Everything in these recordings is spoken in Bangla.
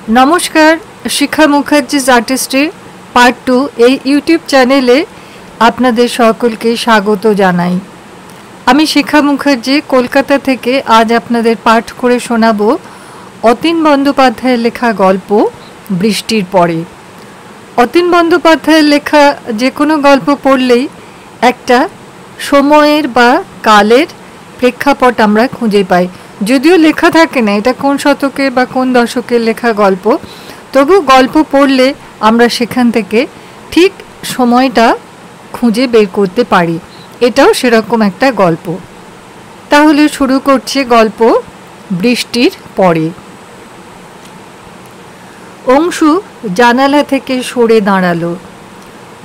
नमस्कार शिखा मुखार्जीज आर्टिस्ट्री पार्ट 2 এই ইউটিউব চ্যানেলে আপনাদের সকলকে স্বাগত জানাই। আমি শিখা মুখার্জি কলকাতা থেকে আজ আপনাদের পাঠ করে শোনাবো অতীন বন্দ্যোপাধ্যায়ের লেখা গল্প বৃষ্টির পরে। অতীন বন্দ্যোপাধ্যায়ের লেখা যে কোনো গল্প পড়লেই একটা সময়ের বা কালের প্রেক্ষাপট আমরা খুঁজে পাই। যদিও লেখা থাকে না এটা কোন শতকের বা কোন দশকের লেখা গল্প, তবু গল্প পড়লে আমরা সেখান থেকে ঠিক সময়টা খুঁজে বের করতে পারি। এটাও সেরকম একটা গল্প। তাহলে শুরু করছি গল্প বৃষ্টির পরে। অংশু জানালা থেকে সরে দাঁড়ালো।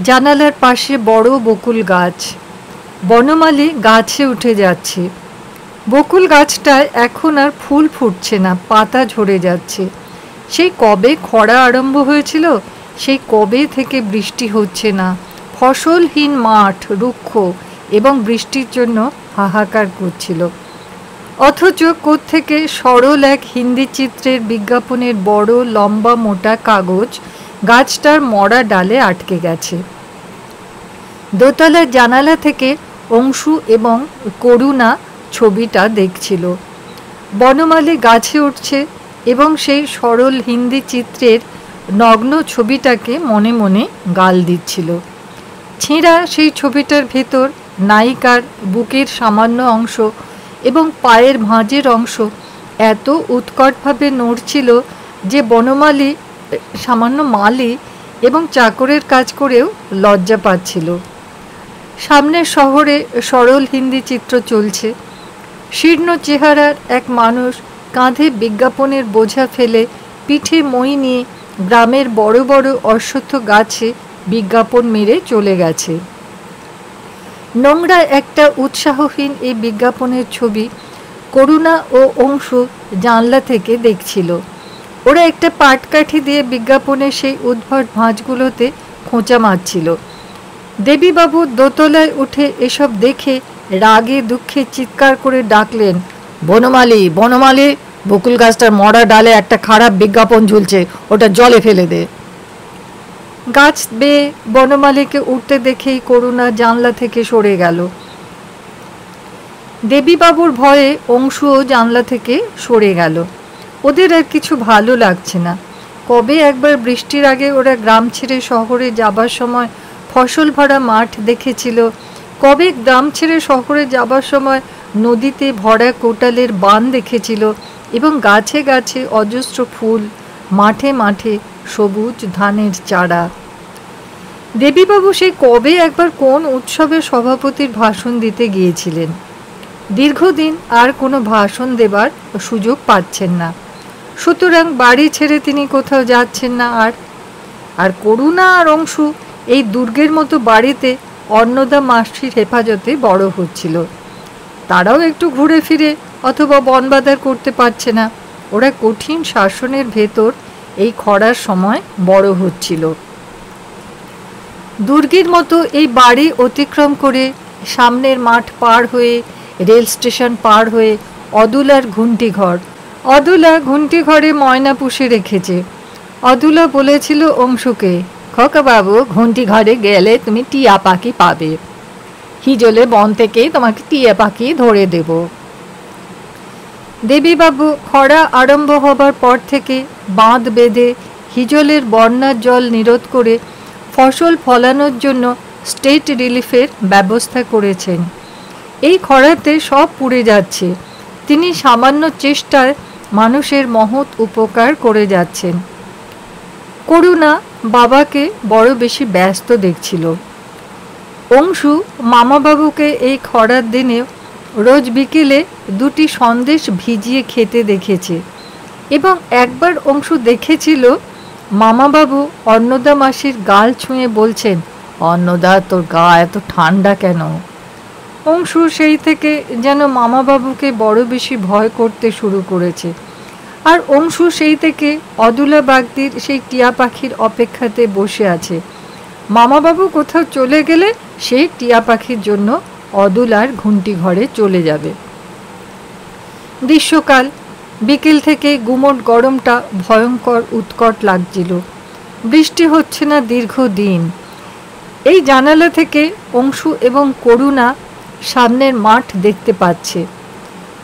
জানালার পাশে বড় বকুল গাছ। বনমালী গাছে উঠে যাচ্ছে। বকুল গাছটায় এখন আর ফুল ফুটছে না, পাতা ঝরে যাচ্ছে। সেই কবে খরা আরম্ভ হয়েছিল, সেই কবে থেকে বৃষ্টি হচ্ছে না। ফসলহীন মাঠ রুক্ষ এবং বৃষ্টির জন্য হাহাকার করছিল। অথচ কোত্থেকে সরল এক হিন্দি চিত্রের বিজ্ঞাপনের বড় লম্বা মোটা কাগজ গাছটার মরা ডালে আটকে গেছে। দোতলার জানালা থেকে অংশু এবং করুণা ছবিটা দেখছিল। বনমালী গাছে উঠছে এবং সেই সরল হিন্দি চিত্রের নগ্ন ছবিটাকে মনে মনে গাল দিচ্ছিল। ছেঁড়া সেই ছবিটার ভেতর নায়িকার বুকের সামান্য অংশ এবং পায়ের ভাঁজের অংশ এত উৎকটভাবে নড়ছিল যে বনমালী সামান্য মালি এবং চাকরের কাজ করেও লজ্জা পাচ্ছিল। সামনের শহরে সরল হিন্দি চিত্র চলছে। শীর্ণ চেহারার এক মানুষ কাঁধে বিজ্ঞাপনের বোঝা ফেলে পিঠে মই নিয়ে গ্রামের বড় বড় অশ্বত্থ গাছে বিজ্ঞাপন মেরে চলে গেছে। নোংরা একটা উৎসাহহীন এই বিজ্ঞাপনের ছবি করুণা ও অংশু জানলা থেকে দেখছিল। ওরা একটা পাটকাঠি দিয়ে বিজ্ঞাপনের সেই উদ্ভট ভাঁজগুলোতে খোঁচা মারছিল। দেবীবাবু দোতলায় উঠে এসব দেখে রাগে দুঃখে চিৎকার করে ডাকলেন, বনমালী বনমালী, বকুল গাছটার মরা ডালে একটা খারাপ বিজ্ঞাপন ঝুলছে, ওটা জলে ফেলে দে। গাছ বেয়ে বনমালীকে উঠতে দেখেই করুণা জানলা থেকে সরে গেল। দেবীবাবুর ভয়ে অংশুও জানলা থেকে সরে গেল। ওদের আর কিছু ভালো লাগছে না। কবে একবার বৃষ্টির আগে ওরা গ্রাম ছেড়ে শহরে যাবার সময় ফসল ভরা মাঠ দেখেছিল, কবে গ্রাম ছেড়ে শহরে যাবার সময় নদীতে ভরা কোটালের বান দেখেছিল এবং গাছে গাছে অজস্র ফুল, মাঠে মাঠে সবুজ ধানের চারা। দেবীবাবু সেই কবে একবার কোন উৎসবের সভাপতির ভাষণ দিতে গিয়েছিলেন। দীর্ঘদিন আর কোনো ভাষণ দেবার সুযোগ পাচ্ছেন না, সুতরাং বাড়ি ছেড়ে তিনি কোথাও যাচ্ছেন না। আর করুণা আর অংশু এই দুর্গের মতো বাড়িতে অন্নদা মাসির হেফাজতে বড় হচ্ছিল। তারাও একটু ঘুরে ফিরে অথবা বনবাদার করতে পারছে না। ওরা কঠিন শাসনের ভেতর এই খরার সময় বড় হচ্ছিল। দুর্গের মতো এই বাড়ি অতিক্রম করে সামনের মাঠ পার হয়ে রেল স্টেশন পার হয়ে অদুলার ঘুমটিঘর। অদুলা ঘুমটিঘরে ময়না পুষে রেখেছে। অদুলা বলেছিল অংশুকে, খোকাবাবু ঘুমটি ঘরে গেলে তুমি টিয়া পাখি পাবে, হিজলে বন থেকে তোমাকে টিয়া পাখি ধরে দেব। দেবীবাবু খরা আরম্ভ হবার পর থেকে বাঁধ বেঁধে হিজলের বন্যার জল নিরোধ করে ফসল ফলানোর জন্য স্টেট রিলিফের ব্যবস্থা করেছেন। এই খরাতে সব পুড়ে যাচ্ছে। তিনি সামান্য চেষ্টায় মানুষের মহৎ উপকার করে যাচ্ছেন। করুণা বাবাকে বড় বেশি ব্যস্ত দেখছিল। অংশু মামাবাবুকে এই খরার দিনে রোজ বিকেলে দুটি সন্দেশ ভিজিয়ে খেতে দেখেছে এবং একবার অংশু দেখেছিল মামাবাবু অন্নদা মাসির গাল ছুঁয়ে বলছেন, অন্নদা তোর গা এত ঠান্ডা কেন? অংশু সেই থেকে যেন মামাবাবুকে বড় বেশি ভয় করতে শুরু করেছে। আর অংশু সেই থেকে অদুলা বাগদির সেই টিয়া পাখির অপেক্ষাতে বসে আছে। মামাবাবু কোথাও চলে গেলে সেই টিয়া পাখির জন্য অদুলার ঘুমটি ঘরে চলে যাবে। গ্রীষ্মকাল, বিকেল থেকে গুমোট গরমটা ভয়ঙ্কর উৎকট লাগছিল। বৃষ্টি হচ্ছে না দীর্ঘদিন। এই জানালা থেকে অংশু এবং করুণা সামনের মাঠ দেখতে পাচ্ছে।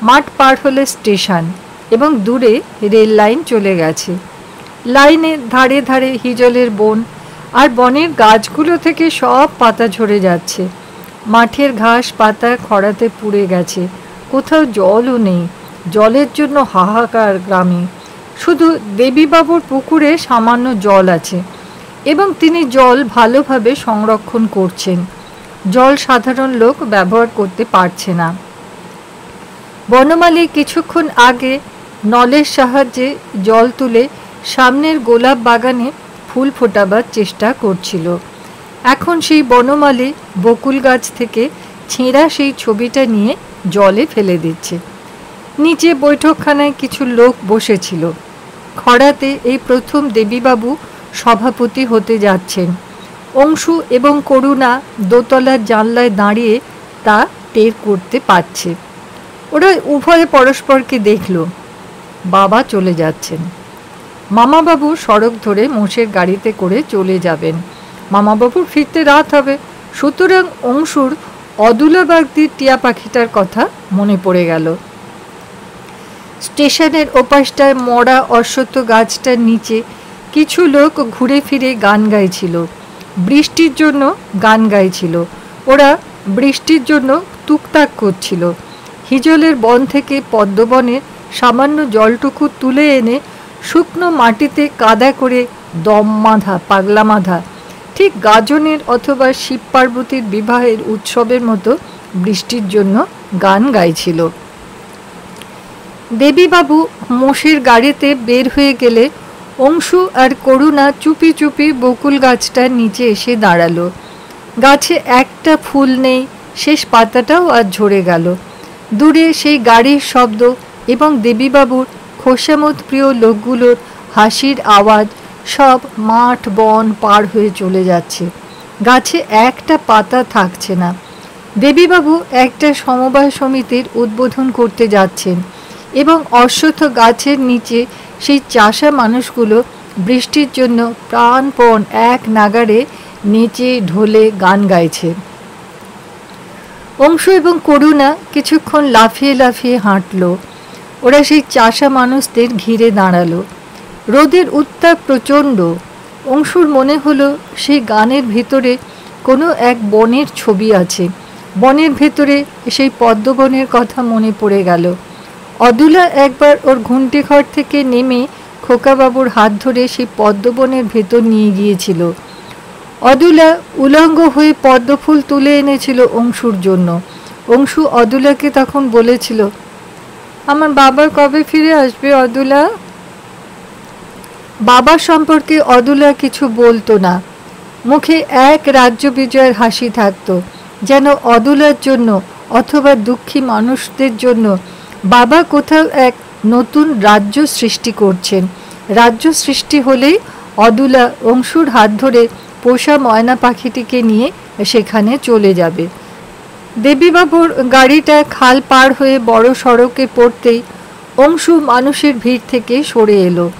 মাঠ পার হলে স্টেশন এবং দূরে রেল লাইন চলে গেছে। লাইনের ধারে ধারে হিজলের বন, আর বনের গাছগুলো থেকে সব পাতা ঝরে যাচ্ছে। মাঠের ঘাস পাতা খরাতে পুড়ে গেছে, কোথাও জলও নেই। জলের জন্য হাহাকার গ্রামে। শুধু দেবীবাবুর পুকুরে সামান্য জল আছে এবং তিনি জল ভালোভাবে সংরক্ষণ করছেন। জল সাধারণ লোক ব্যবহার করতে পারছে না। বনমালী কিছুক্ষণ আগে নলের সাহায্যে জল তুলে সামনের গোলাপ বাগানে ফুল ফোটাবার চেষ্টা করছিল। এখন সেই বনমালী বকুল গাছ থেকে ছেঁড়া সেই ছবিটা নিয়ে জলে ফেলে দিচ্ছে। নিচে বৈঠকখানায় কিছু লোক বসেছিল। খরাতে এই প্রথম দেবীবাবু সভাপতি হতে যাচ্ছেন। অংশু এবং করুণা দোতলার জানলায় দাঁড়িয়ে তা টের করতে পারছে। ওরা উভয়ে পরস্পরকে দেখল। বাবা চলে যাচ্ছেন। মামাবাবু সড়ক ধরে মোষের গাড়িতে করে চলে যাবেন। মামাবাবুর ফিরতে রাত হবে, সুতরাং অংশুর অদুলাবাগদির টিয়া পাখিটার কথা মনে পড়ে গেল। স্টেশনের ওপাশটায় মরা অশ্বত্থ গাছটার নিচে কিছু লোক ঘুরে ফিরে গান গাইছিল। বৃষ্টির জন্য গান গাইছিল। ওরা বৃষ্টির জন্য তুকতাক করছিল। হিজলের বন থেকে পদ্মবনের সামান্য জলটুকু তুলে এনে শুকনো মাটিতে কাদা করে দম বাঁধা, পাগলা বাঁধা, ঠিক গাজনের অথবা শিব পার্বতীর বিবাহের উৎসবের মতো বৃষ্টির জন্য গান গাইছিল। দেবীবাবু মোষের গাড়িতে বের হয়ে গেলে অংশু আর করুণা চুপি চুপি বকুল গাছটার নিচে এসে দাঁড়ালো। গাছে একটা ফুল নেই, শেষ পাতাটাও আজ ঝরে গেল। দূরে সেই গাড়ির শব্দ এবং দেবীবাবুর খোসামত প্রিয় লোকগুলোর হাসির আওয়াজ সব মাঠ বন পার হয়ে চলে যাচ্ছে। গাছে একটা পাতা থাকছে না। দেবীবাবু একটা সমবায় সমিতির উদ্বোধন করতে যাচ্ছেন এবং অশ্বত্থ গাছের নিচে সেই চাষা মানুষগুলো বৃষ্টির জন্য প্রাণপণ এক নাগাড়ে নেচে ঢোলে গান গাইছে। অংশু এবং করুণা কিছুক্ষণ লাফিয়ে লাফিয়ে হাঁটল। ওরা সেই চাষা মানুষদের ঘিরে দাঁড়ালো। রোদের উত্তাপ প্রচণ্ড। অংশুর মনে হলো সেই গানের ভিতরে কোনো এক বনের ছবি আছে। বনের ভেতরে সেই পদ্মবনের কথা মনে পড়ে গেল। অদুলা একবার ওর ঘুমটি ঘর থেকে নেমে খোকাবাবুর হাত ধরে সেই পদ্মবনের ভেতর নিয়ে গিয়েছিল। অদুলা উলঙ্গ হয়ে পদ্মফুল তুলে এনেছিল অংশুর জন্য। অংশু অদুলাকে তখন বলেছিল, আমার বাবা কবে ফিরে আসবে অদুলা? বাবা সম্পর্কে অদুলা কিছু বলতো না। মুখে এক রাজ্য বিজয়ের হাসি থাকত, যেন অদুলার জন্য অথবা দুঃখী মানুষদের জন্য বাবা কোথাও এক নতুন রাজ্য সৃষ্টি করছেন। রাজ্য সৃষ্টি হলেই অদুলা অংশুর হাত ধরে পোষা ময়না পাখিটিকে নিয়ে সেখানে চলে যাবে। দেবীবাবুর গাড়িটা খাল পার হয়ে বড় সড়কে পড়তেই অংশু মানুষের ভিড় থেকে সরে এলো।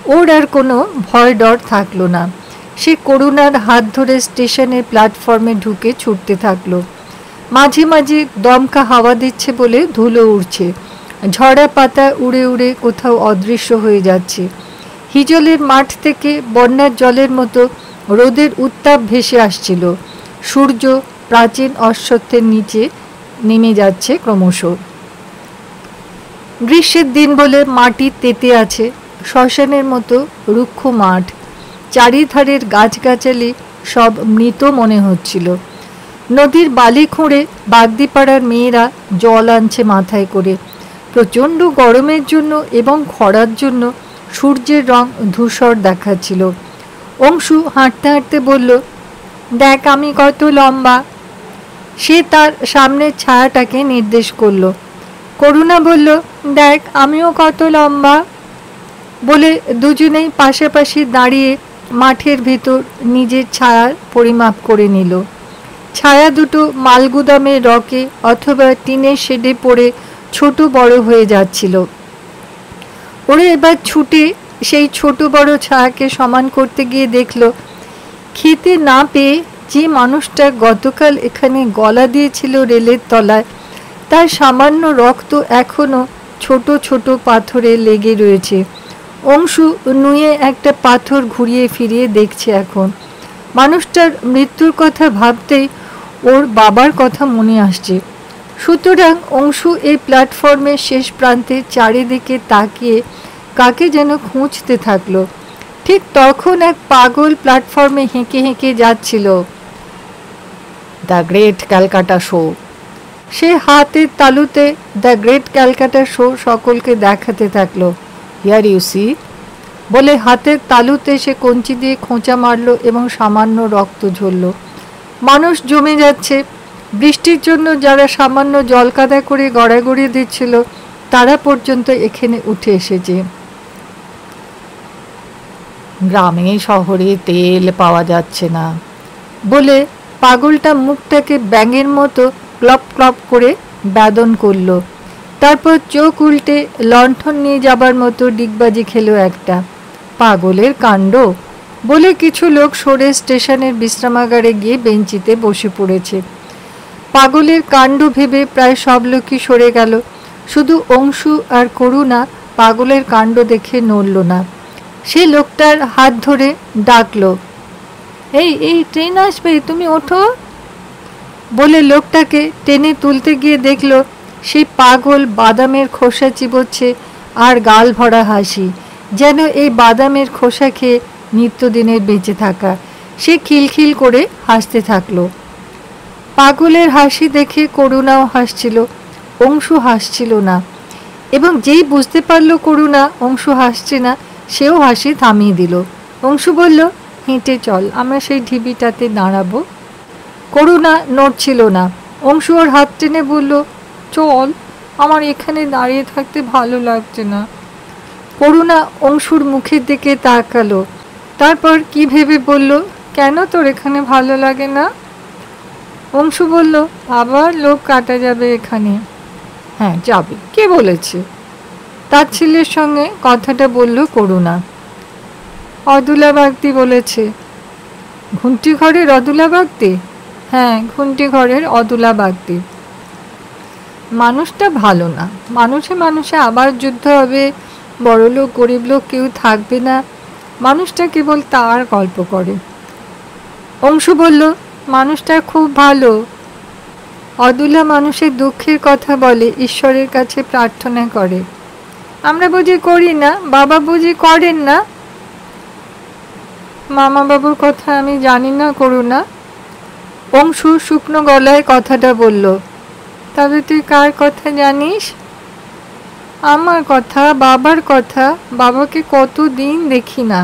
ওর আর কোনো ভয় ডর থাকলো না। সে করুণার হাত ধরে স্টেশনের প্ল্যাটফর্মে ঢুকে ছুটতে থাকলো। মাঝে মাঝে দমকা হাওয়া দিচ্ছে বলে ধুলো উড়ছে। ঝরা পাতা উড়ে উড়ে কোথাও অদৃশ্য হয়ে যাচ্ছে। হিজলের মাঠ থেকে বন্যার জলের মতো রোদের উত্তাপ ভেসে আসছিল। সূর্য প্রাচীন অশ্বত্থের নিচে নেমে যাচ্ছে ক্রমশ। গ্রীষ্মের দিন বলে মাটি তেতে আছে। শ্মশানের মতো রুক্ষ মাঠ, চারিধারের গাছগাছালি সব মৃত মনে হচ্ছিল। নদীর বালি খুঁড়ে বাগদিপাড়ার মেয়েরা জল আনছে মাথায় করে। প্রচণ্ড গরমের জন্য এবং খরার জন্য সূর্যের রং ধূসর দেখাচ্ছিল। অংশু হাঁটতে হাঁটতে বলল, দেখ আমি কত লম্বা। সে তার সামনের ছায়াটাকে নির্দেশ করল। করুণা বলল, দেখ আমিও কত লম্বা। বলে দুজনেই পাশাপাশি দাঁড়িয়ে মাঠের ভেতর নিজের ছায়ার পরিমাপ করে নিল। ছায়া দুটো মালগুদামের রকে অথবা টিনের শেডে পড়ে ছোট বড় হয়ে যাচ্ছিল। ওরা এবার ছুটে সেই ছোট বড় ছায়াকে সমান করতে গিয়ে দেখল খেতে না পেয়ে যে মানুষটা গতকাল এখানে গলা দিয়েছিল রেলের তলায়, তার সামান্য রক্ত এখনো ছোট ছোট পাথরে লেগে রয়েছে। অংশু নুয়ে একটা পাথর ঘুরিয়ে ফিরিয়ে দেখছে। এখন মানুষটার মৃত্যুর কথা ভাবতেই ওর বাবার কথা মনে আসছে। সুতরাং অংশু এই প্ল্যাটফর্মের শেষ প্রান্তে চারিদিকে তাকিয়ে কাকে যেন খুঁজতে থাকলো। ঠিক তখন এক পাগল প্ল্যাটফর্মে হেঁকে হেঁকে যাচ্ছিল। The great Calcutta show. সে হাতের তালুতে দ্য গ্রেট ক্যালকাটা শো সকলকে দেখাতে থাকলো। হিয়ার ইউ সি বলে হাতের তালুতে সে কঞ্চি দিয়ে খোঁচা মারল এবং সামান্য রক্ত ঝরল। মানুষ জমে যাচ্ছে। বৃষ্টির জন্য যারা সামান্য জলকাদা করে গড়াগড়ি দিচ্ছিল তারা পর্যন্ত এখানে উঠে এসেছে। গ্রামে শহরে তেল পাওয়া যাচ্ছে না বলে পাগলটা মুখটাকে ব্যাঙের মতো ক্লপ ক্লপ করে বেদন করল। তারপর চোখ উল্টে লণ্ঠন নিয়ে যাবার মতো ডিগবাজি খেলো একটা। পাগলের কাণ্ড বলে কিছু লোক সরে স্টেশনের বিশ্রামাগারে গিয়ে বেঞ্চিতে বসে পড়েছে। পাগলের কাণ্ড ভেবে প্রায় সব লোকই সরে গেল। শুধু অংশু আর করুণা পাগলের কাণ্ড দেখে নড়ল না। সে লোকটার হাত ধরে ডাকলো, এই এই ট্রেন আসবে, তুমি ওঠো বলে লোকটাকে টেনে তুলতে গিয়ে দেখল সেই পাগল বাদামের খোসা চিবোচ্ছে আর গাল ভরা হাসি, যেন এই বাদামের খোসা খেয়ে নিত্যদিনের বেঁচে থাকা। সে খিলখিল করে হাসতে থাকলো। পাগলের হাসি দেখে করুণাও হাসছিল, অংশু হাসছিল না। এবং যেই বুঝতে পারল করুণা অংশু হাসছে না, সেও হাসি থামিয়ে দিল। অংশু বলল, হেঁটে চল, আমরা সেই ঢিবিটাতে দাঁড়াবো। করুণা নড়ছিল না। অংশু ওর হাত টেনে বলল, চল, আমার এখানে দাঁড়িয়ে থাকতে ভালো লাগছে না। করুণা অংশুর মুখের দিকে তাকালো, তারপর কি ভেবে বলল, কেন তোর এখানে ভালো লাগে না? অংশু বলল, আবার লোক কাটা যাবে এখানে। হ্যাঁ যাবে, কে বলেছে? তার ছেলের সঙ্গে কথাটা বলল করুণা। অদুলা বাগদি বলেছে। ঘুমটি ঘরের অদুলা বাগদি? হ্যাঁ, ঘুমটি ঘরের অদুলা বাগদি। মানুষটা ভালো না। মানুষে মানুষে আবার যুদ্ধ হবে, বড় লোক গরিব লোক কেউ থাকবে না। মানুষটা কেবল তার গল্প করে। অংশু বলল, মানুষটা খুব ভালো। অদুলা মানুষের দুঃখের কথা বলে, ঈশ্বরের কাছে প্রার্থনা করে। আমরা বুঝি করি না? বাবা বুঝি করেন না? মামা বাবুর কথা আমি জানি না করুণা। অংশু শুকনো গলায় কথাটা বলল। তবে তুই কার কথা জানিস? আমার কথা, বাবার কথা। বাবাকে কতদিন দেখি না।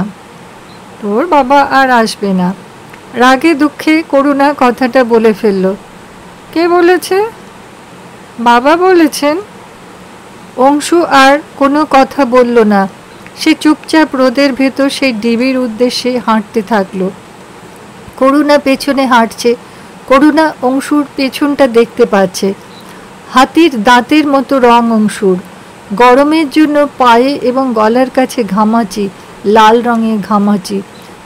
তোর বাবা আর আসবে না। রাগে দুঃখে করুণা কথাটা বলে ফেলল। কে বলেছে? বাবা বলেছেন। অংশু আর কোনো কথা বলল না। সে চুপচাপ রোদের ভেতর সেই ডিবির উদ্দেশ্যে হাঁটতে থাকলো। করুণা পেছনে হাঁটছে। করুণা অংশুর পেছনটা দেখতে পাচ্ছে। হাতির দাঁতের মতো রং অংশুর। গরমের জন্য পায়ে এবং গলার কাছে ঘামাচি, লাল রঙের ঘামাচি।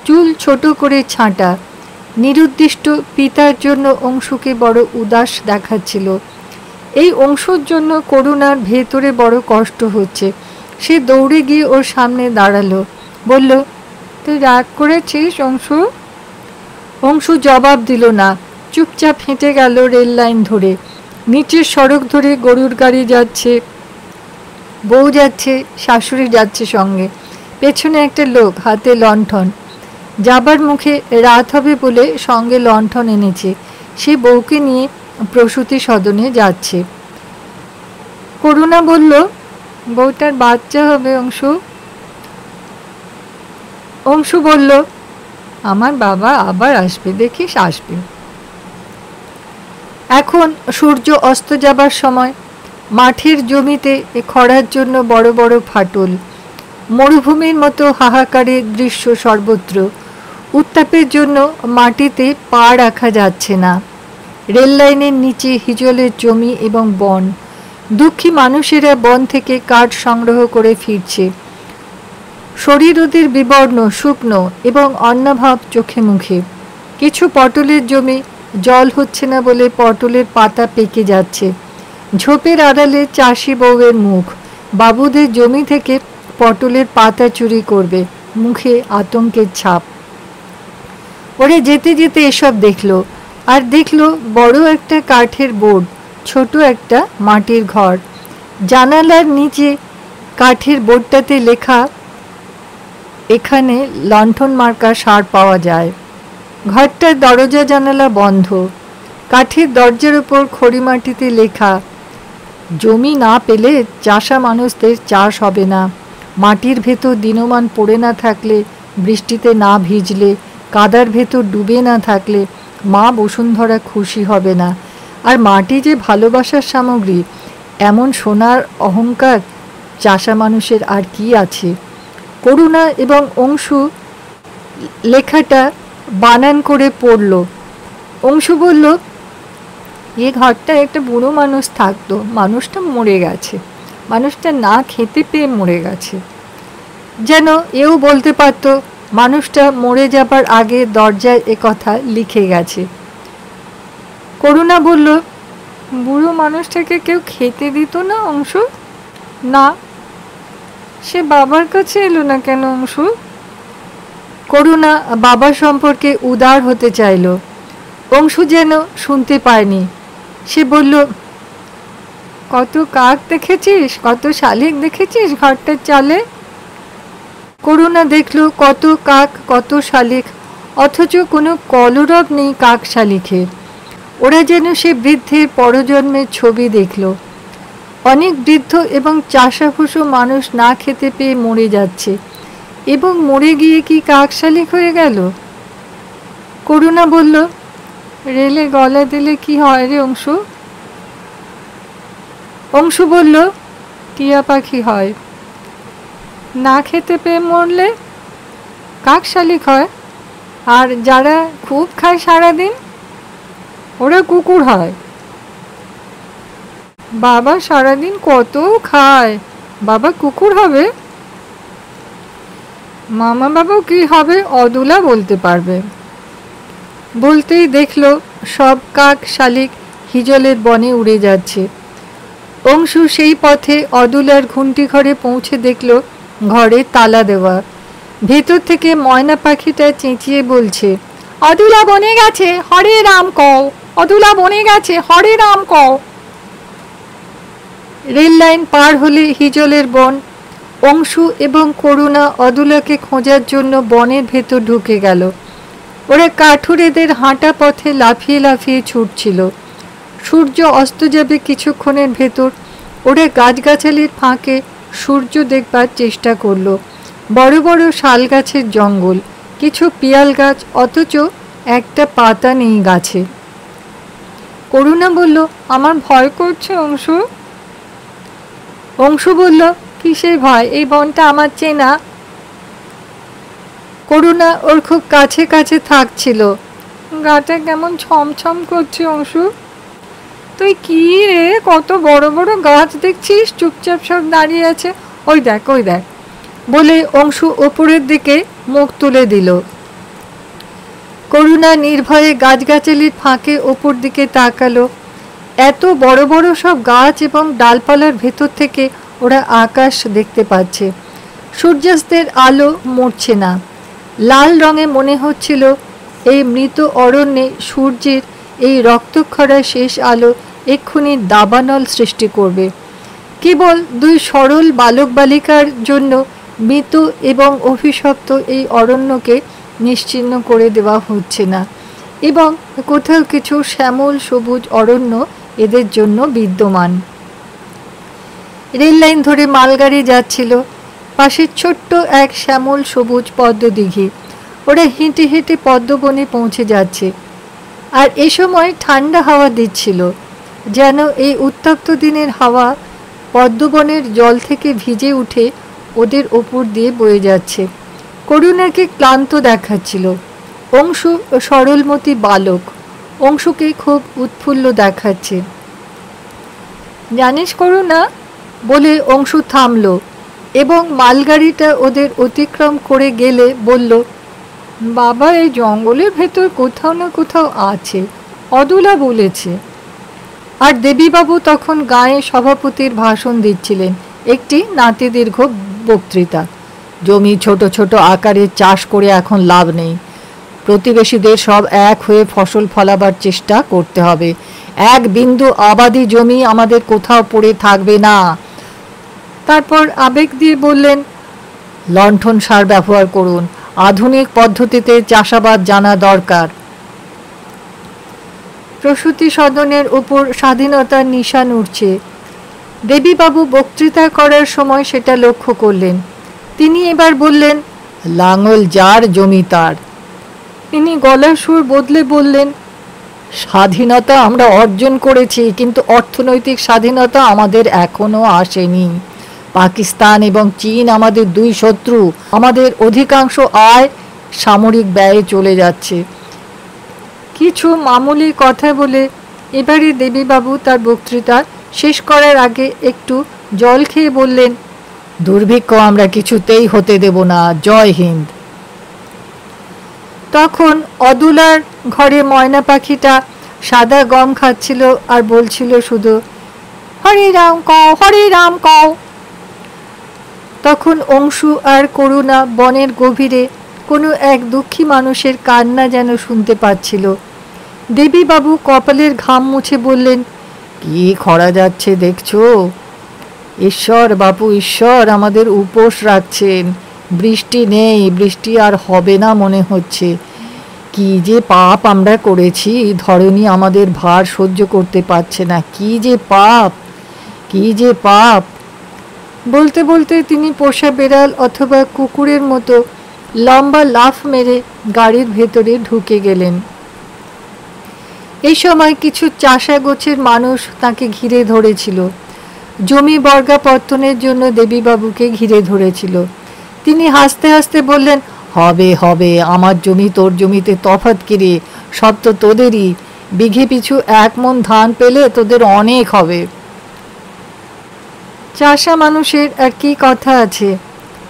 চুল ছোট করে ছাঁটা। নিরুদ্দিষ্ট পিতার জন্য অংশুকে বড় উদাস দেখাচ্ছিল। এই অংশুর জন্য করুণার ভেতরে বড় কষ্ট হচ্ছে। সে দৌড়ে গিয়ে ওর সামনে দাঁড়ালো, বলল, তুই রাগ করেছিস অংশু? অংশু জবাব দিল না। চুপচাপ হেঁটে গেল রেল লাইন ধরে। নিচের সড়ক ধরে গরুর গাড়ি যাচ্ছে, বউ যাচ্ছে, শাশুড়ি যাচ্ছে সঙ্গে। পেছনে একটা লোক, হাতে লণ্ঠন। যাবার মুখে রাত হবে বলে সঙ্গে লণ্ঠন এনেছে। সে বউকে নিয়ে প্রসূতি সদনে যাচ্ছে। করুণা বলল, বউটার বাচ্চা হবে অংশু। অংশু বলল, আমার বাবা আবার আসবে, দেখিস আসবে। এখন সূর্য অস্ত যাবার সময়। মাঠের জমিতে খরার জন্য বড় বড় ফাটল। মরুভূমির মতো হাহাকারের দৃশ্য সর্বত্র। উত্তাপের জন্য মাটিতে পা রাখা যাচ্ছে না। রেল লাইনের নিচে হিজলের জমি এবং বন। দুঃখী মানুষেরা বন থেকে কাঠ সংগ্রহ করে ফিরছে। শরীর ওদের বিবর্ণ, শুকনো এবং অন্নাভাব চোখে মুখে। কিছু পটলের জমি জল হচ্ছে না বলে পটলের পাতা পেকে যাচ্ছে। ঝোপের আড়ালে চাষি বউয়ের মুখ, বাবুদের জমি থেকে পটলের পাতা চুরি করবে, মুখে আতঙ্কের ছাপ। ওরা যেতে যেতে এসব দেখলো, আর দেখলো বড় একটা কাঠের বোর্ড, ছোট একটা মাটির ঘর। জানালার নিচে কাঠের বোর্ডটাতে লেখা, এখানে লণ্ঠন মার্কা সার পাওয়া যায়। ঘরটার দরজা জানালা বন্ধ। কাঠের দরজার উপর খড়িমাটিতে লেখা, জমি না পেলে চাষা মানুষদের চাষ হবে না। মাটির ভেতর দিনমান পড়ে না থাকলে, বৃষ্টিতে না ভিজলে, কাদার ভেতর ডুবে না থাকলে মা বসুন্ধরা খুশি হবে না। আর মাটি যে ভালোবাসার সামগ্রী, এমন সোনার অহংকার চাষা মানুষের আর কি আছে। করুণা এবং অংশু লেখাটা বানান করে পড়ল। অংশু বলল, এ ঘরটা একটা বুড়ো মানুষ থাকতো, মানুষটা মরে গেছে, মানুষটা না খেতে পেয়ে মরে গেছে। যেন এও বলতে পারত, মানুষটা মরে যাবার আগে দরজায় এ কথা লিখে গেছে। করুণা বলল, বুড়ো মানুষটাকে কেউ খেতে দিত না অংশু? না। সে বাবার কাছে এলো না কেন অংশু? করুণা বাবা সম্পর্কে উদার হতে চাইল। অংশু যেন শুনতে পায়নি। সে বলল, কত কাক দেখেছিস, কত শালিক দেখেছিস ঘরটার চালে? করুণা দেখল কত কাক, কত শালিক, অথচ কোনো কলরব নেই কাক শালিকের। ওরা যেন সে বৃদ্ধের পরজন্মের ছবি দেখল। অনেক বৃদ্ধ এবং চাষাভুষো মানুষ না খেতে পেয়ে মরে যাচ্ছে, এবং মরে গিয়ে কি কাক শালিক হয়ে গেল? করুণা বলল, রেলে গলা দিলে কি হয় রে অংশু? অংশু বলল, টিয়া পাখি হয়। না খেতে পেয়ে মরলে কাক শালিক হয়। আর যারা খুব খায় সারাদিন, ওরা কুকুর হয়। বাবা সারাদিন কত খায়, বাবা কুকুর হবে? মামা বাবু কি হবে অদুলা বলতে পারবে। বলতেই দেখল সব কাক শালিক হিজলের বনে উড়ে যাচ্ছে। অংশু সেই পথে অদুলার ঘুমটি ঘরে পৌঁছে দেখল ঘরে তালা দেওয়া। ভেতর থেকে ময়না পাখিটা চেঁচিয়ে বলছে, অদুলা বনে গেছে, হরে রাম কও, অদুলা বনে গেছে, হরে রাম কও। রেল লাইন পার হলে হিজলের বন। অংশু এবং করুণা অদুলাকে খোঁজার জন্য বনের ভেতর ঢুকে গেল। ওরা কাঠুরেদের হাঁটা পথে লাফিয়ে লাফিয়ে ছুটছিল। সূর্য অস্ত যাবে কিছুক্ষণের ভেতর। ওরা গাছগাছালির ফাঁকে সূর্য দেখবার চেষ্টা করলো। বড় বড় শাল গাছের জঙ্গল, কিছু পিয়াল গাছ, অথচ একটা পাতা নেই গাছে। করুণা বলল, আমার ভয় করছে অংশু। অংশু বলল, কিসের ভয়, এই বনটা আমার চেনা। করুণা ওর খুব কাছে কাছে থাকছিল। গাটা কেমন ছমছম করছে অংশু। তুই কি রে, কত বড় বড় গাছ দেখছিস, চুপচাপ সব দাঁড়িয়ে আছে, ওই দেখ ওই দেখ বলে অংশু ওপরের দিকে মুখ তুলে দিল। করুণা নির্ভয়ে গাছগাছালির ফাঁকে ওপর দিকে তাকালো। এত বড় বড় সব গাছ এবং ডালপালার ভেতর থেকে ওরা আকাশ দেখতে পাচ্ছে। সূর্যাস্তের আলো মরছে না। লাল রঙে মনে হচ্ছিল এই মৃত অরণ্যে সূর্যের এই রক্তক্ষরা শেষ আলো এক্ষুনি দাবানল সৃষ্টি করবে। কেবল দুই সরল বালক বালিকার জন্য মৃত এবং অভিশপ্ত এই অরণ্যকে নিশ্চিহ্ন করে দেওয়া হচ্ছে না, এবং কোথাও কিছু শ্যামল সবুজ অরণ্য এদের জন্য বিদ্যমান। রেল লাইন ধরে মালগাড়ি যাচ্ছিল। পাশে ছোট্ট এক শ্যামল সবুজ পদ্মদিঘি। ওরা হেঁটে হেঁটে পদ্মবনে পৌঁছে যাচ্ছে। আর এ সময় ঠান্ডা হাওয়া দিচ্ছিল, যেন এই উত্তপ্ত দিনের হাওয়া পদ্মবনের জল থেকে ভিজে উঠে ওদের ওপর দিয়ে বয়ে যাচ্ছে। করুণাকে ক্লান্ত দেখাচ্ছিল। অংশু সরলমতি বালক, অংশুকে খুব উৎফুল্ল দেখাচ্ছে। জানিস করুণা, বলে অংশু থামল। এবং মালগাড়িটা ওদের অতিক্রম করে গেলে বলল, বাবা এই জঙ্গলের ভেতর কোথাও না কোথাও আছে, অদুলা বলেছে। আর দেবীবাবু তখন গায়ে সভাপতির ভাষণ দিচ্ছিলেন, একটি নাতিদীর্ঘ বক্তৃতা। জমি ছোট ছোট আকারে চাষ করে এখন লাভ নেই, প্রতিবেশীদের সব এক হয়ে ফসল ফলাবার চেষ্টা করতে হবে। এক বিন্দু আবাদি জমি আমাদের কোথাও পড়ে থাকবে না। তারপর আবেগ দিয়ে বললেন, লণ্ঠন সার ব্যবহার করুন, আধুনিক পদ্ধতিতে চাষাবাদ জানা দরকার। প্রসূতি সদনের উপর স্বাধীনতার নিশান উঠছে। দেবীবাবু বক্তৃতা করার সময় সেটা লক্ষ্য করলেন। তিনি এবার বললেন, লাঙল যার জমি তার। তিনি গলার সুর বদলে বললেন, স্বাধীনতা আমরা অর্জন করেছি, কিন্তু অর্থনৈতিক স্বাধীনতা আমাদের এখনো আসেনি। পাকিস্তান এবং চীন আমাদের দুই শত্রু। আমাদের অধিকাংশ আয় সামরিক ব্যয়ে চলে যাচ্ছে। কিছু মামুলি কথা বলে এবারে দেবীবাবু তার বক্তৃতা শেষ করার আগে একটু জল খেয়ে বললেন, দুর্ভিক্ষ আমরা কিছুতেই হতে দেব না, জয় হিন্দ। তখন অদুলার ঘরে ময়না পাখিটা সাদা গম খাচ্ছিল আর বলছিল শুধু, হরিরাম কও, হরিরাম কও। তখন অংশু আর করুণা বনের গভীরে কোনো এক দুঃখী মানুষের কান্না যেন শুনতে পাচ্ছিল। দেবীবাবু কপালের ঘাম মুছে বললেন, কি খরা যাচ্ছে দেখছো? ঈশ্বর বাপু, ঈশ্বর আমাদের উপোস রাখছেন। বৃষ্টি নেই, বৃষ্টি আর হবে না মনে হচ্ছে। কি যে পাপ আমরা করেছি, ধরনী আমাদের ভার সহ্য করতে পারছে না। কি যে পাপ, কি যে পাপ। বলতে বলতে তিনি পোষা বেড়াল অথবা কুকুরের মতো লম্বা লাফ মেরে গাড়ির ভেতরে ঢুকে গেলেন। এই সময় কিছু চাষা গোছের মানুষ তাকে ঘিরে ধরেছিল। জমি বর্গাপত্তনের জন্য দেবীবাবুকে ঘিরে ধরেছিল। তিনি হাসতে হাসতে বললেন, হবে হবে, আমার জমি তোর জমিতে তফাৎ কিরে, সব তো তোদেরই। বিঘে পিছু 1 মণ ধান পেলে তোদের অনেক হবে। চাষা মানুষের আর কি কথা আছে?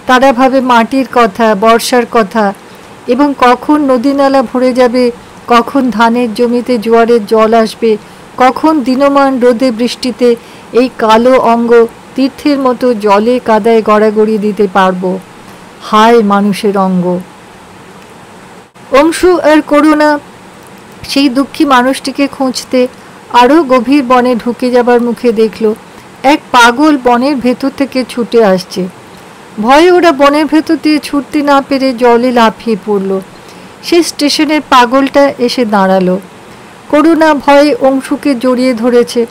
তারা ভাবে মাটির কথা, বর্ষার কথা, এবং কখন নদী নালা ভরে যাবে, কখন ধানের জমিতে জোয়ারের জল আসবে, কখন দিনমান রোদে বৃষ্টিতে এই কালো অঙ্গ তীর্থের মতো জলে কাদায় গড়াগড়ি দিতে পারবো। হায় মানুষের অঙ্গ। অংশু আর করুণা সেই দুঃখী মানুষটিকে খুঁজতে আরও গভীর বনে ঢুকে যাবার মুখে দেখল এক পাগল বনের ভেতর থেকে ছুটে আসছে। ভয়ে ওরা বনের ভেতর দিয়ে ছুটতে না পেরে জলে লাফিয়ে পড়ল। সে স্টেশনের পাগলটা এসে দাঁড়ালো। করুণা ভয়ে অংশুকে জড়িয়ে ধরেছে।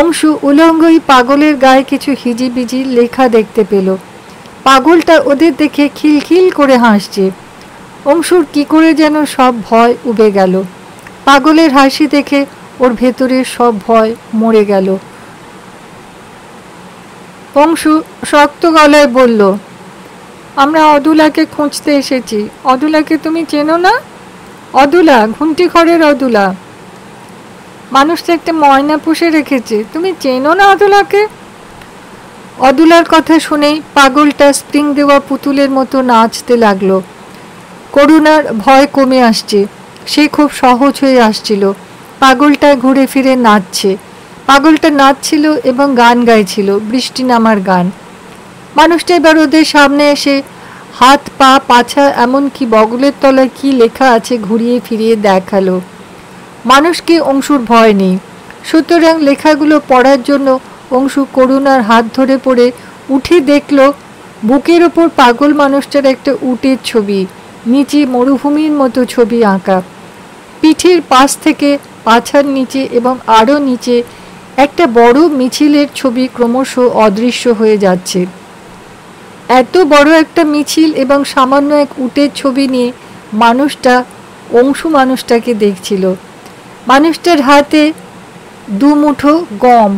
অংশু উলঙ্গই পাগলের গায়ে কিছু হিজিবিজি লেখা দেখতে পেল। পাগলটা ওদের দেখে খিলখিল করে হাসছে। অংশুর কি করে যেন সব ভয় উবে গেল। পাগলের হাসি দেখে ওর ভেতরের সব ভয় মরে গেল। অংশু শক্ত গলায় বলল, আমরা অদুলাকে খুঁজতে এসেছি। অদুলাকে তুমি চেনো না? অদুলা, ঘুমটি ঘরের অদুলা। মানুষটা একটা ময়না পুষে রেখেছে, তুমি চেনো না অদুলাকে? অদুলার কথা শুনেই পাগলটা স্প্রিং দেওয়া পুতুলের মতো নাচতে লাগলো। করুণার ভয় কমে আসছে, সে খুব সহজ হয়ে আসছিল। পাগলটা ঘুরে ফিরে নাচছে। পাগলটা নাচছিল এবং গান গাইছিল, বৃষ্টি নামার গান। মানুষটা এবার ওদের সামনে এসে হাত পা পাছা এমনকি বগলের তলায় কি লেখা আছে ঘুরিয়ে ফিরিয়ে দেখালো। মানুষকে অংশুর ভয় নেই, সুতরাং লেখাগুলো পড়ার জন্য অংশু করুণার হাত ধরে পড়ে উঠে দেখল বুকের ওপর পাগল মানুষটার একটা উটের ছবি, নিচে মরুভূমির মতো ছবি আঁকা। পিঠের পাশ থেকে পাছার নিচে এবং আরও নিচে একটা বড় মিছিলের ছবি ক্রমশ অদৃশ্য হয়ে যাচ্ছে। এত বড় একটা মিছিল এবং সামান্য এক উটের ছবি নিয়ে মানুষটা অংশু মানুষটাকে দেখছিল। মানুষটার হাতে 2 মুঠো গম।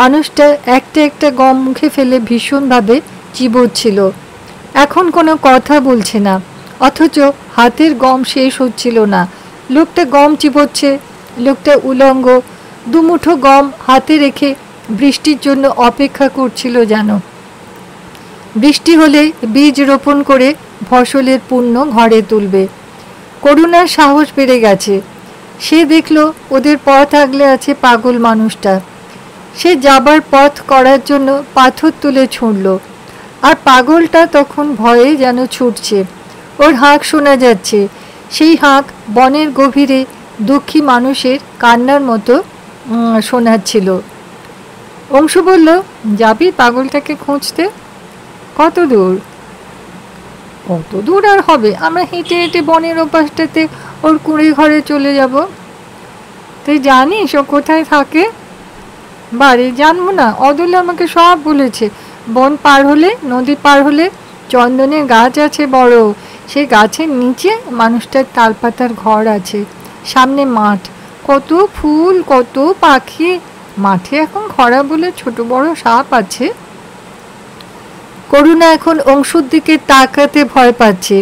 মানুষটা একটা একটা গম মুখে ফেলে ভীষণভাবে চিবোচ্ছিল। এখন কোনো কথা বলছে না, অথচ হাতের গম শেষ হচ্ছিল না। লোকটা গম চিবোচ্ছে, লোকটা উলঙ্গ, 2 মুঠো গম হাতে রেখে বৃষ্টির জন্য অপেক্ষা করছিল যেন। বৃষ্টি হলে বীজ রোপণ করে ফসলের পুণ্য ঘরে তুলবে। করুণার সাহস বেড়ে গেছে। সে দেখল ওদের পথ আগলে আছে পাগল মানুষটা। সে যাবার পথ করার জন্য পাথর তুলে ছুঁড়ল, আর পাগলটা তখন ভয়ে যেন ছুটছে। ওর হাঁক শোনা যাচ্ছে। সেই হাঁক বনের গভীরে দুঃখী মানুষের কান্নার মতো শোনাচ্ছিল। অংশু বলল, যাবি পাগলটাকে খুঁজতে? কত দূর? কত দূর আর হবে, আমরা হেঁটে হেঁটে বনের ওপাশটাতে ওর কুঁড়ে ঘরে চলে যাব। তুই জানিস ও কোথায় থাকে? বাড়ি জানবো না, অদূরে আমাকে সব বলেছে। বন পার হলে, নদী পার হলে চন্দনের গাছ আছে বড়, সেই গাছের নিচে মানুষটার তালপাতার ঘর আছে, সামনে মাঠ, কত ফুল কত পাখি। মাঠে এখন খরা বলে ছোট বড় সাপ আছে। করুণা এখন অংশুর দিকে তাকাতে ভয় পাচ্ছে।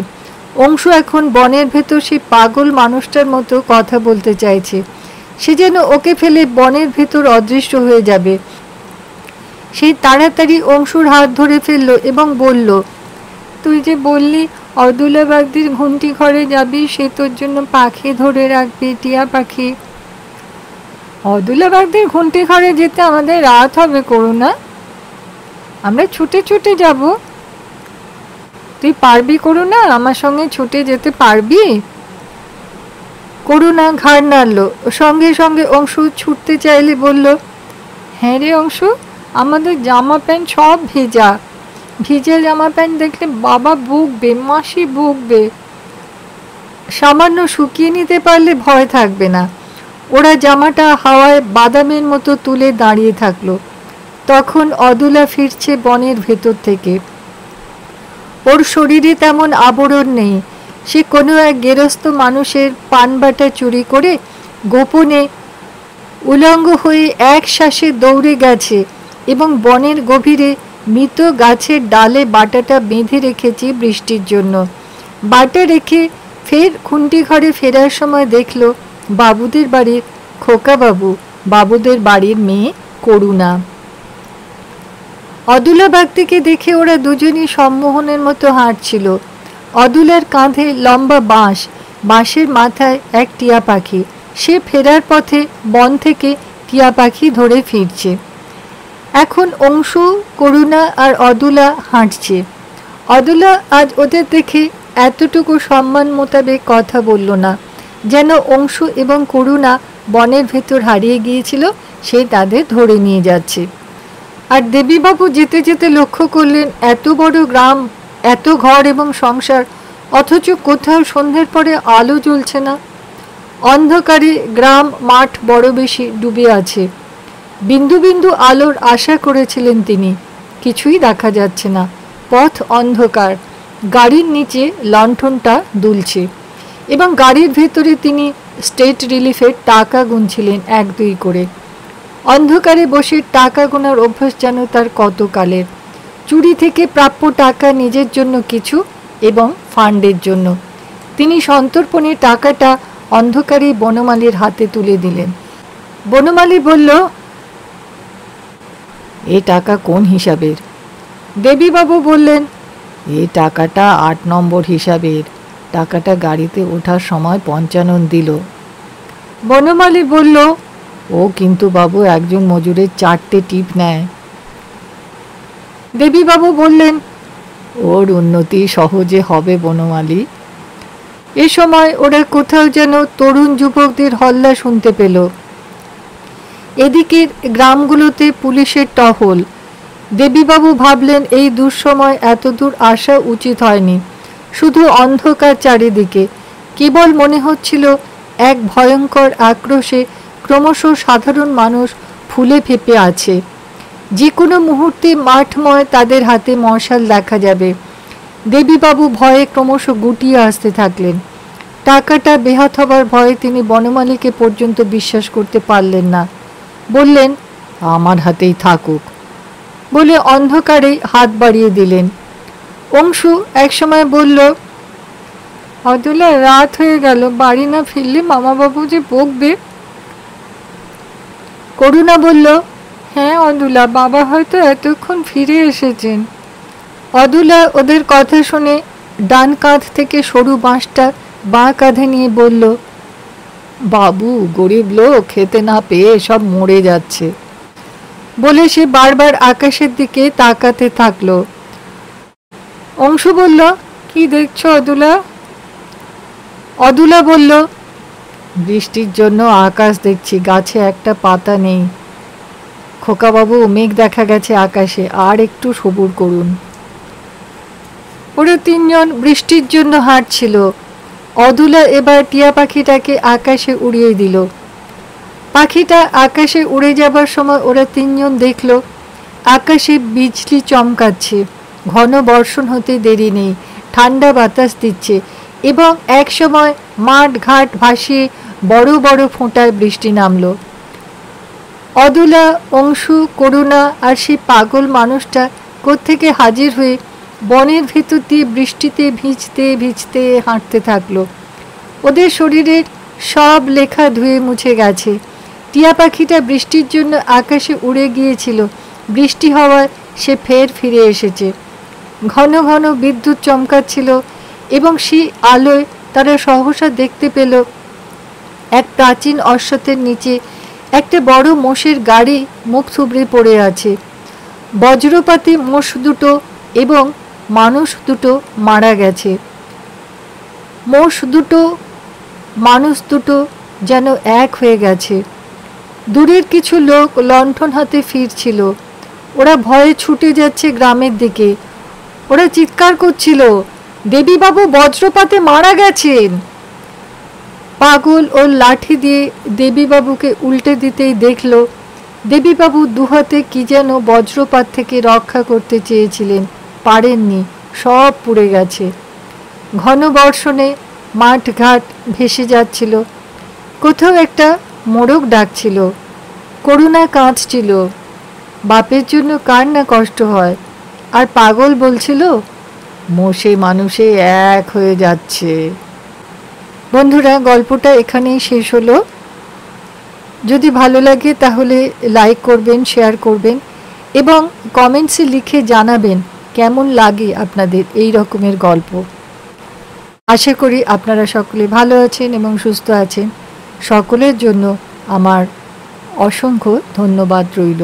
অংশু এখন বনের ভেতর সেই পাগল মানুষটার মতো কথা বলতে চাইছে। সে যেন ওকে ফেলে বনের ভেতর অদৃশ্য হয়ে যাবে। সেই তাড়াতাড়ি অংশুর হাত ধরে ফেললো এবং বলল, তুই যে বললি অদুলা বাগদির ঘুমটি ঘরে যাবি, সে তোর জন্য পাখি ধরে রাখবি, টিয়া পাখি। অদুলা বাগদির ঘুমটি ঘরে যেতে আমাদের রাত হবে করুণা, আমরা ছুটে ছুটে যাব। তুই পারবি করুণা, আমার সঙ্গে ছুটে যেতে পারবি? করুণা ঘাড় নাড়ল। সঙ্গে সঙ্গে অংশু ছুটতে চাইলে বলল, হ্যাঁ রে অংশু, আমাদের জামা প্যান্ট সব ভেজা। ভিজে জামা প্যান্ট দেখলে বাবা বকবে, মাসি বকবে। সামান্য শুকিয়ে নিতে পারলে ভয় থাকবে না। ওরা জামাটা হাওয়ায় বাদামের মতো তুলে দাঁড়িয়ে থাকলো। তখন অদুলা ফিরছে বনের ভেতর থেকে। ওর শরীরে তেমন আবরণ নেই। সে কোনো এক গেরস্থ মানুষের পানবাটা চুরি করে গোপনে উলঙ্গ হয়ে এক শ্বাসে দৌড়ে গেছে এবং বনের গভীরে মৃত গাছের ডালে বাটাটা বেঁধে রেখেছে বৃষ্টির জন্য। বাটা রেখে ফের খুন্টি ঘরে ফেরার সময় দেখল বাবুদের বাড়ির খোকা বাবু, বাবুদের বাড়ির মেয়ে করুণা। অদুলা বাগদিকে দেখে ওরা দুজনই সম্মোহনের মতো হাঁটছিল। অদুলার কাঁধে লম্বা বাঁশ, বাঁশের মাথায় এক টিয়া পাখি। সে ফেরার পথে বন থেকে টিয়া পাখি ধরে ফিরছে। এখন অংশু, করুণা আর অদুলা হাঁটছে। অদুলা আজ ওদের দেখে এতটুকু সম্মান মোতাবেক কথা বলল না, যেন অংশু এবং করুণা বনের ভেতর হারিয়ে গিয়েছিল, সে তাদের ধরে নিয়ে যাচ্ছে। আর দেবীবাবু যেতে যেতে লক্ষ্য করলেন এত বড় গ্রাম, এত ঘর এবং সংসার, অথচ কোথাও সন্ধ্যের পরে আলো জ্বলছে না। অন্ধকারে গ্রাম মাঠ বড় বেশি ডুবে আছে। বিন্দু বিন্দু আলোর আশা করেছিলেন তিনি, কিছুই দেখা যাচ্ছে না। পথ অন্ধকার। গাড়ির নিচে লণ্ঠনটা দুলছে এবং গাড়ির ভেতরে তিনি স্টেট রিলিফের টাকা গুনছিলেন 1-2 করে। অন্ধকারে বসে টাকা গোনার অভ্যাস যেন তার কত কালের। চুরি থেকে প্রাপ্য টাকা নিজের জন্য কিছু এবং ফান্ডের জন্য। তিনি সন্তর্পণে টাকাটা অন্ধকারে বনমালীর হাতে তুলে দিলেন। বনমালী বলল, এ টাকা কোন হিসাবের? দেবীবাবু বললেন, এ টাকাটা 8 নম্বর হিসাবের। টাকাটা গাড়িতে ওঠার সময় পঞ্চানন দিল। বনমালী বলল, ও কিন্তু বাবু একজন মজুরের 4টে টিপ নেয়। দেবীবাবু বললেন, ওর উন্নতি সহজে হবে বনমালী। এ সময় ওরা কোথাও যেন তরুণ যুবকদের হল্লা শুনতে পেল। এদিকের গ্রামগুলোতে পুলিশের টহল। দেবীবাবু ভাবলেন এই দুঃসময় এত দূর আসা উচিত হয়নি। শুধু অন্ধকার চারিদিকে। কেবল মনে হচ্ছিল এক ভয়ঙ্কর আক্রোশে ক্রমশ সাধারণ মানুষ ফুলে ফেঁপে আছে। যে কোনো মুহূর্তে মাঠময় তাদের হাতে মশাল দেখা যাবে। দেবীবাবু ভয়ে ক্রমশ গুটিয়ে আসতে থাকলেন। টাকাটা বেহাত হবার ভয়ে তিনি বনমালীকে পর্যন্ত বিশ্বাস করতে পারলেন না। বললেন, আমার হাতেই থাকুক বলে অন্ধকারে হাত বাড়িয়ে দিলেন। অংশু একসময় বলল, অদুলা, রাত হয়ে গেল, বাড়ি না ফিরলে মামাবাবু যে বকবে। করুণা বলল, হ্যাঁ অদুলা, বাবা হয়তো এতক্ষণ ফিরে এসেছেন। অদুলা ওদের কথা শুনে ডান কাঁধ থেকে সরু বাঁশটা বাঁ কাঁধে নিয়ে বলল, বাবু, গরিব লোক, খেতে না পেয়ে সব মরে যাচ্ছে। বলে সে বারবার আকাশের দিকে তাকাতে থাকলো। অংশু বলল, কি দেখছো অদুলা? অদুলা বলল, বৃষ্টির জন্য আকাশ দেখছি, গাছে একটা পাতা নেই। খোকাবাবু, মেঘ দেখা গেছে আকাশে, আর একটু সবুর করুন। ওরা তিনজন বৃষ্টির জন্য হাঁটছিল। অদুলা এবার টিয়া পাখিটাকে আকাশে উড়িয়ে দিল। পাখিটা আকাশে উড়ে যাবার সময় ওরা তিনজন দেখল আকাশে বিজলি চমকাচ্ছে, ঘন বর্ষণ হতে দেরি নেই, ঠান্ডা বাতাস দিচ্ছে এবং এক সময় মাঠ ঘাট ভাসিয়ে বড় বড় ফোঁটায় বৃষ্টি নামলো। অদুলা, অংশু, করুণা আর সেই পাগল মানুষটা কোত্থেকে হাজির হয়ে বনের ভেতর দিয়ে বৃষ্টিতে ভিজতে ভিজতে হাঁটতে থাকলো। ওদের শরীরের সব লেখা ধুয়ে মুছে গেছে। টিয়া পাখিটা বৃষ্টির জন্য আকাশে উড়ে গিয়েছিল, বৃষ্টি হওয়ায় সে ফের ফিরে এসেছে। ঘন ঘন বিদ্যুৎ চমকাচ্ছিল এবং সেই আলোয় তারা সহসা দেখতে পেল এক প্রাচীন অশ্বত্থের নিচে একটা বড় মোষের গাড়ি মুখ থুবড়ে পড়ে আছে। বজ্রপাতে মোষ দুটো এবং মানুষ দুটো মারা গেছে। মোষ দুটো মানুষ দুটো যেন এক হয়ে গেছে। দূরের কিছু লোক লণ্ঠন হাতে ফিরছিল। ওরা ভয়ে ছুটে যাচ্ছে গ্রামের দিকে। ওরা চিৎকার করছিল, দেবীবাবু বজ্রপাতে মারা গেছেন। পাগল ওর লাঠি দিয়ে দেবীবাবুকে উল্টে দিতেই দেখল দেবীবাবু দুহাতে কি যেন বজ্রপাত থেকে রক্ষা করতে চেয়েছিলেন, পারেননি, সব পুড়ে গেছে। ঘন বর্ষণে মাঠ ঘাট ভেসে যাচ্ছিল। কোথাও একটা মোরগ ডাকছিল। করুণা কাঁদছিল, বাপের জন্য কার না কষ্ট হয়। আর পাগল বলছিল, মোষে মানুষে এক হয়ে যাচ্ছে। বন্ধুরা, গল্পটা এখানেই শেষ হলো। যদি ভালো লাগে তাহলে লাইক করবেন, শেয়ার করবেন এবং কমেন্টসে লিখে জানাবেন কেমন লাগে আপনাদের এই রকমের গল্প। আশা করি আপনারা সকলে ভালো আছেন এবং সুস্থ আছেন। সকলের জন্য আমার অসংখ্য ধন্যবাদ রইল।